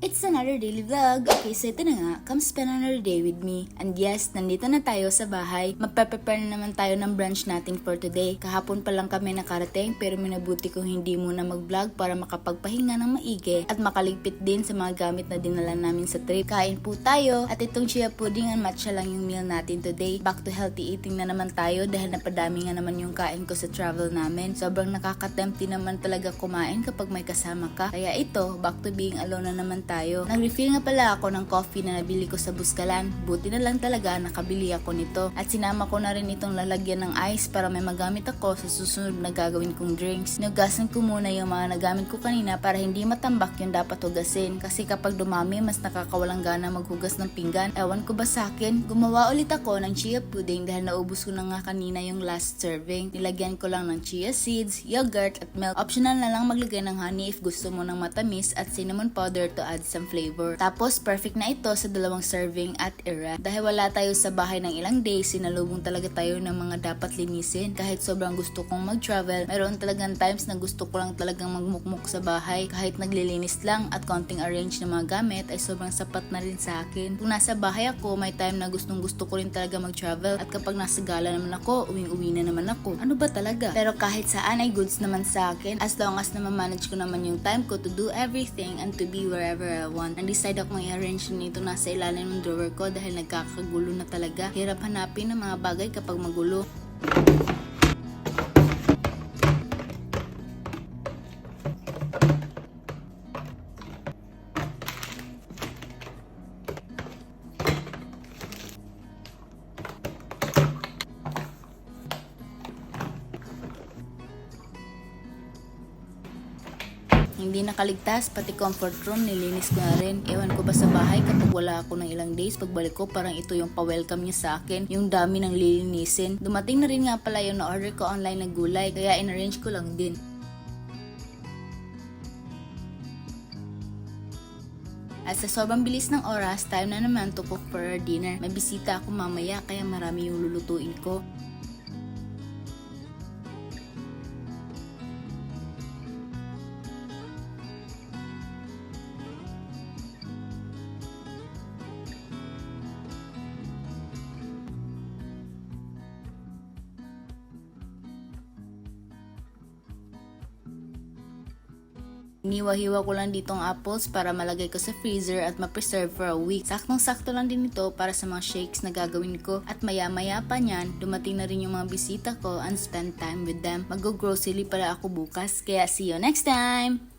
It's another daily vlog. Okay, so ito na nga, come spend another day with me. And yes, nandito na tayo sa bahay. Magpe-prepare na naman tayo ng brunch natin for today. Kahapon pa lang kami nakarating, pero minabuti kong hindi muna mag-vlog para makapagpahinga ng maigi at makaligpit din sa mga gamit na dinala namin sa trip. Kain po tayo at itong chia pudding and matcha lang yung meal natin today. Back to healthy eating na naman tayo dahil napadami nga naman yung kain ko sa travel namin. Sobrang nakaka-tempty naman talaga kumain kapag may kasama ka. Kaya ito, back to being alone na naman tayo. Nag-refill nga pala ako ng coffee na nabili ko sa Buskalan. Buti na lang talaga nakabili ako nito. At sinama ko na rin itong lalagyan ng ice para may magamit ako sa susunod na gagawin kong drinks. Nugasan ko muna yung mga nagamit ko kanina para hindi matambak yung dapat hugasin. Kasi kapag dumami, mas nakakawalang gana maghugas ng pinggan. Ewan ko ba sa akin? Gumawa ulit ako ng chia pudding dahil naubos ko na nga kanina yung last serving. Nilagyan ko lang ng chia seeds, yogurt at milk. Optional na lang maglagay ng honey if gusto mo ng matamis at cinnamon powder to add some flavor. Tapos perfect na ito sa dalawang serving at era. Dahil wala tayo sa bahay ng ilang days, sinalubong talaga tayo ng mga dapat linisin. Kahit sobrang gusto kong mag-travel, mayroon talagang times na gusto ko lang talagang magmukmuk sa bahay. Kahit naglilinis lang at konting arrange ng mga gamit ay sobrang sapat na rin sa akin. Kung nasa bahay ako, may time na gustong gusto ko rin talaga mag-travel at kapag nasa gala naman ako, uwing-uwi na naman ako. Ano ba talaga? Pero kahit saan ay goods naman sa akin as long as na manage ko naman yung time ko to do everything and to be wherever I want. Nag-decide akong i-arrange nito nasa ilalim ng drawer ko dahil nagkakagulo na talaga. Hirap hanapin ng mga bagay kapag magulo. Hindi nakaligtas, pati comfort room, nilinis ko na rin. Ewan ko ba sa bahay kapag wala ako ng ilang days, pagbalik ko parang ito yung pa-welcome niya sa akin, yung dami ng lilinisin. Dumating na rin nga pala yung na-order ko online na gulay, kaya in-arrange ko lang din. At sa sobrang bilis ng oras, time na naman to cook for our dinner. May bisita ako mamaya kaya marami yung lulutuin ko. Iniwa-hiwa ko lang ditong apples para malagay ko sa freezer at ma-preserve for a week. Saktong-sakto lang din ito para sa mga shakes na gagawin ko. At maya-maya pa niyan, dumating na rin yung mga bisita ko and spend time with them. Mag-grocery pala ako bukas, kaya see you next time!